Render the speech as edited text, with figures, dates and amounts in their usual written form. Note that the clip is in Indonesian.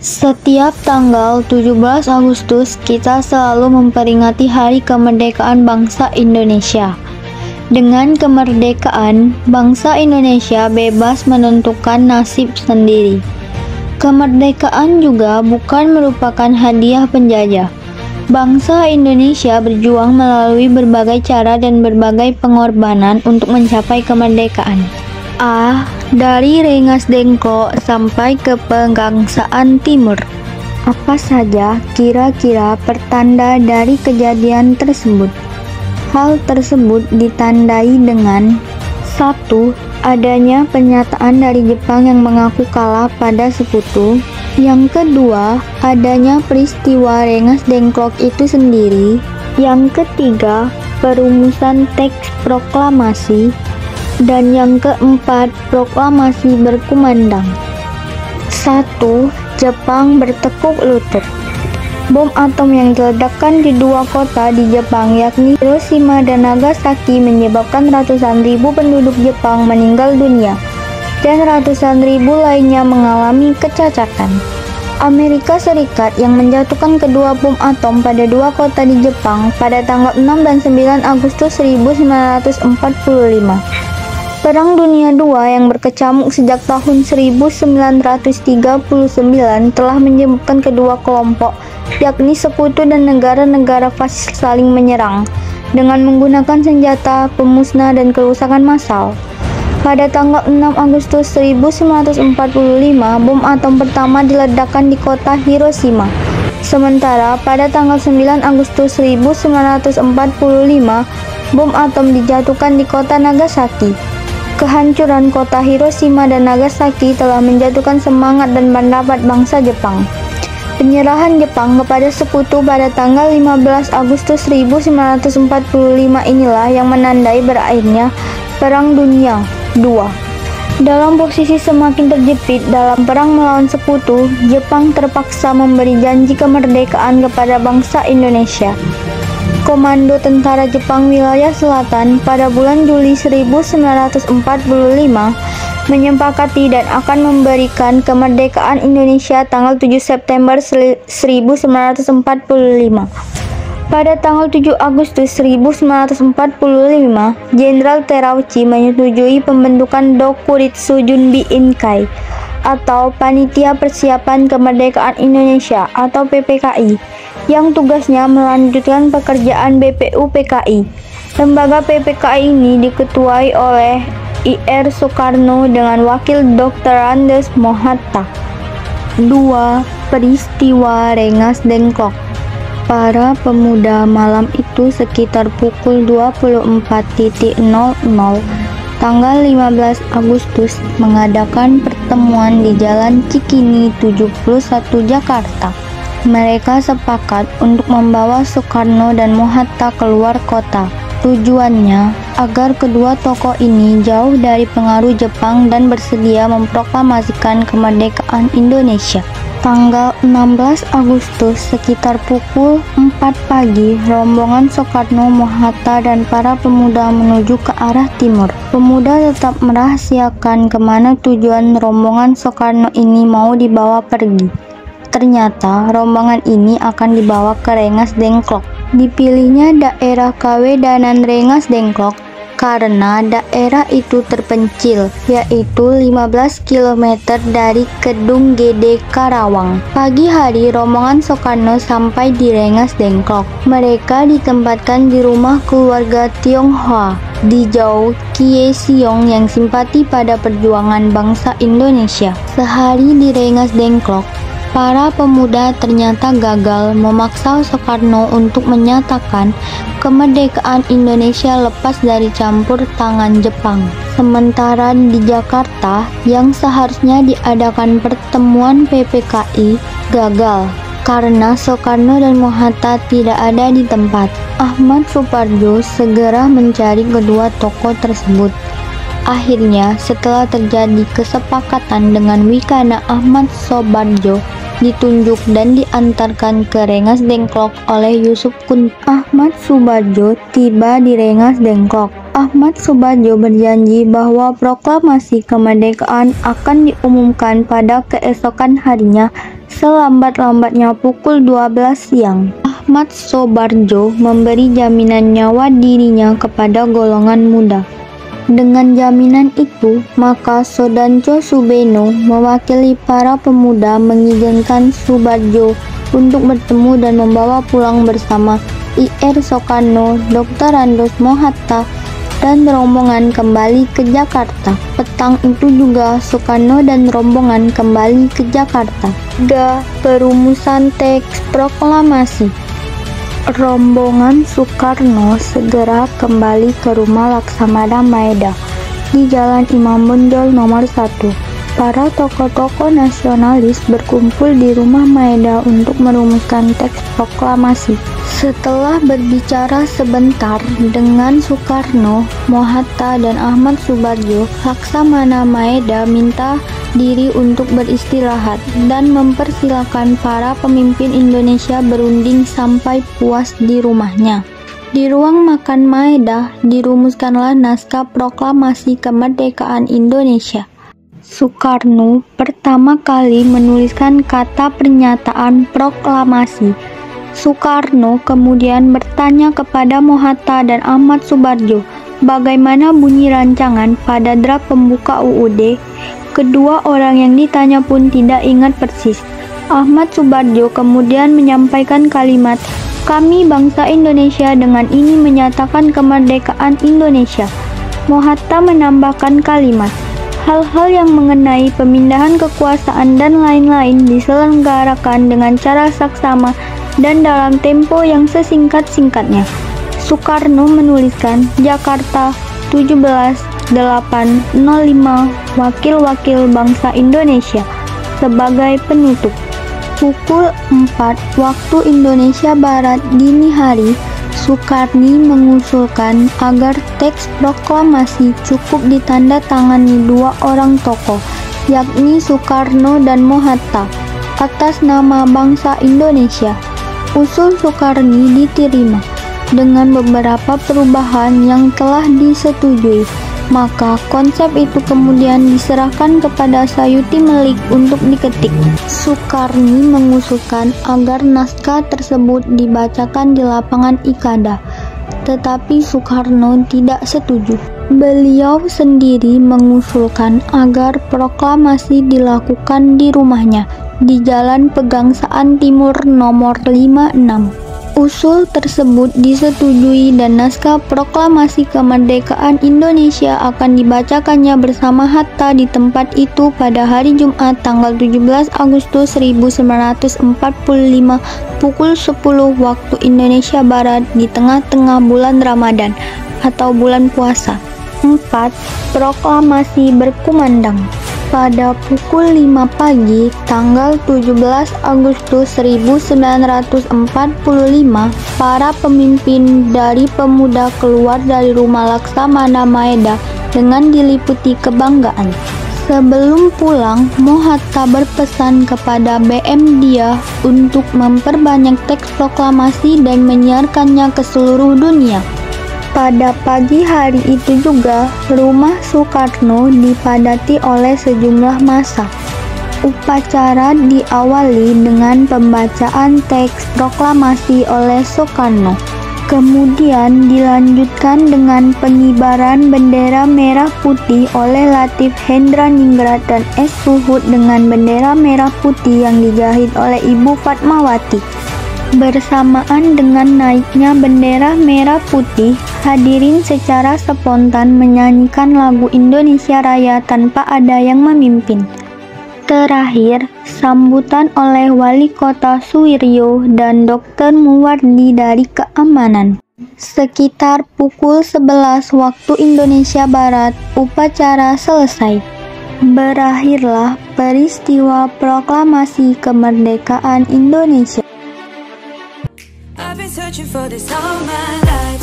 Setiap tanggal 17 Agustus kita selalu memperingati Hari Kemerdekaan Bangsa Indonesia. Dengan kemerdekaan, bangsa Indonesia bebas menentukan nasib sendiri. Kemerdekaan juga bukan merupakan hadiah penjajah. Bangsa Indonesia berjuang melalui berbagai cara dan berbagai pengorbanan untuk mencapai kemerdekaan. Dari Rengas Dengklok sampai ke Pegangsaan Timur. Apa saja kira-kira pertanda dari kejadian tersebut? Hal tersebut ditandai dengan 1. Adanya pernyataan dari Jepang yang mengaku kalah pada Sekutu. Yang kedua, adanya peristiwa Rengas Dengklok itu sendiri. Yang ketiga, perumusan teks proklamasi. Dan yang keempat, proklamasi berkumandang. 1. Jepang bertekuk lutut. Bom atom yang diledakkan di dua kota di Jepang, yakni Hiroshima dan Nagasaki, menyebabkan ratusan ribu penduduk Jepang meninggal dunia dan ratusan ribu lainnya mengalami kecacatan. Amerika Serikat yang menjatuhkan kedua bom atom pada dua kota di Jepang pada tanggal 6 dan 9 Agustus 1945. Perang Dunia II yang berkecamuk sejak tahun 1939 telah menyebabkan kedua kelompok, yakni Sekutu dan negara-negara fasis, saling menyerang dengan menggunakan senjata pemusnah dan kerusakan massal. Pada tanggal 6 Agustus 1945, bom atom pertama diledakkan di kota Hiroshima. Sementara pada tanggal 9 Agustus 1945, bom atom dijatuhkan di kota Nagasaki. Kehancuran kota Hiroshima dan Nagasaki telah menjatuhkan semangat dan martabat bangsa Jepang. Penyerahan Jepang kepada Sekutu pada tanggal 15 Agustus 1945 inilah yang menandai berakhirnya Perang Dunia II. Dalam posisi semakin terjepit dalam perang melawan Sekutu, Jepang terpaksa memberi janji kemerdekaan kepada bangsa Indonesia. Komando Tentara Jepang Wilayah Selatan pada bulan Juli 1945 menyepakati dan akan memberikan kemerdekaan Indonesia tanggal 7 September 1945. Pada tanggal 7 Agustus 1945, Jenderal Terauchi menyetujui pembentukan Dokuritsu Junbi Inkai atau Panitia Persiapan Kemerdekaan Indonesia atau PPKI, yang tugasnya melanjutkan pekerjaan BPUPKI. Lembaga PPKI ini diketuai oleh Ir Soekarno dengan wakil Dr. Andes Mohatta. 2. Peristiwa Rengas Dengklok. Para pemuda malam itu sekitar pukul 24.00 tanggal 15 Agustus mengadakan pertemuan di Jalan Cikini 71 Jakarta. Mereka sepakat untuk membawa Soekarno dan Mohatta keluar kota. Tujuannya agar kedua tokoh ini jauh dari pengaruh Jepang dan bersedia memproklamasikan kemerdekaan Indonesia. Tanggal 16 Agustus sekitar pukul 4 pagi, rombongan Soekarno, Mohatta, dan para pemuda menuju ke arah timur. Pemuda tetap merahasiakan kemana tujuan rombongan Soekarno ini mau dibawa pergi. Ternyata rombongan ini akan dibawa ke Rengas Dengklok. Dipilihnya daerah Kawedanan Rengas Dengklok karena daerah itu terpencil, yaitu 15 km dari Kedung Gede Karawang. Pagi hari rombongan Soekarno sampai di Rengas Dengklok. Mereka ditempatkan di rumah keluarga Tionghoa di Jau Kie Siong yang simpati pada perjuangan bangsa Indonesia. Sehari di Rengas Dengklok, para pemuda ternyata gagal memaksa Soekarno untuk menyatakan kemerdekaan Indonesia lepas dari campur tangan Jepang. Sementara di Jakarta, yang seharusnya diadakan pertemuan PPKI, gagal karena Soekarno dan Mohatta tidak ada di tempat. Ahmad Suparjo segera mencari kedua tokoh tersebut. Akhirnya, setelah terjadi kesepakatan dengan Wikana Ahmad Soebarjo, ditunjuk dan diantarkan ke Rengas Dengklok oleh Yusuf Kunto. Ahmad Subardjo tiba di Rengas Dengklok. Ahmad Subardjo berjanji bahwa proklamasi kemerdekaan akan diumumkan pada keesokan harinya selambat-lambatnya pukul 12 siang. Ahmad Subardjo memberi jaminan nyawa dirinya kepada golongan muda. Dengan jaminan itu, maka Sodanco Subeno mewakili para pemuda mengizinkan Subardjo untuk bertemu dan membawa pulang bersama Ir Soekarno, Dr. Randos Mohatta, dan rombongan kembali ke Jakarta. Petang itu juga Soekarno dan rombongan kembali ke Jakarta. 3. Perumusan teks proklamasi. Rombongan Soekarno segera kembali ke rumah Laksamana Maeda di Jalan Imam Bonjol nomor 1. Para tokoh-tokoh nasionalis berkumpul di rumah Maeda untuk merumuskan teks proklamasi. Setelah berbicara sebentar dengan Soekarno, Mohatta, dan Ahmad Subardjo, Laksamana Maeda minta diri untuk beristirahat dan mempersilahkan para pemimpin Indonesia berunding sampai puas di rumahnya. Di ruang makan Maeda dirumuskanlah naskah proklamasi kemerdekaan Indonesia. Soekarno pertama kali menuliskan kata pernyataan proklamasi. Soekarno kemudian bertanya kepada Mohatta dan Ahmad Subardjo bagaimana bunyi rancangan pada draft pembuka UUD. Kedua orang yang ditanya pun tidak ingat persis. Ahmad Subardjo kemudian menyampaikan kalimat, "Kami bangsa Indonesia dengan ini menyatakan kemerdekaan Indonesia." Mohatta menambahkan kalimat, "Hal-hal yang mengenai pemindahan kekuasaan dan lain-lain diselenggarakan dengan cara saksama dan dalam tempo yang sesingkat-singkatnya." Soekarno menuliskan Jakarta 17/8/05 Wakil-wakil bangsa Indonesia sebagai penutup. Pukul 4 waktu Indonesia Barat dini hari, Soekarno mengusulkan agar teks proklamasi cukup ditandatangani dua orang tokoh, yakni Soekarno dan Mohatta, atas nama bangsa Indonesia. Usul Soekarno diterima dengan beberapa perubahan yang telah disetujui. Maka konsep itu kemudian diserahkan kepada Sayuti Melik untuk diketik. Soekarno mengusulkan agar naskah tersebut dibacakan di lapangan Ikada, tetapi Soekarno tidak setuju. Beliau sendiri mengusulkan agar proklamasi dilakukan di rumahnya di Jalan Pegangsaan Timur nomor 56. Usul tersebut disetujui dan naskah proklamasi kemerdekaan Indonesia akan dibacakannya bersama Hatta di tempat itu pada hari Jumat tanggal 17 Agustus 1945 pukul 10 waktu Indonesia Barat di tengah-tengah bulan Ramadan atau bulan puasa. 4. Proklamasi berkumandang. Pada pukul 5 pagi tanggal 17 Agustus 1945, para pemimpin dari pemuda keluar dari rumah Laksamana Maeda dengan diliputi kebanggaan. Sebelum pulang, Mohatta berpesan kepada BM Dia untuk memperbanyak teks proklamasi dan menyiarkannya ke seluruh dunia. Pada pagi hari itu juga, rumah Soekarno dipadati oleh sejumlah massa. Upacara diawali dengan pembacaan teks proklamasi oleh Soekarno. Kemudian dilanjutkan dengan pengibaran bendera merah putih oleh Latif Hendraningrat dan S. Ruhut dengan bendera merah putih yang dijahit oleh Ibu Fatmawati. Bersamaan dengan naiknya bendera merah putih, hadirin secara spontan menyanyikan lagu Indonesia Raya tanpa ada yang memimpin. Terakhir, sambutan oleh Wali Kota Suwiryo dan Dr. Muwardi dari Keamanan. Sekitar pukul 11 waktu Indonesia Barat, upacara selesai. Berakhirlah peristiwa proklamasi kemerdekaan Indonesia. I've been searching for this all my life.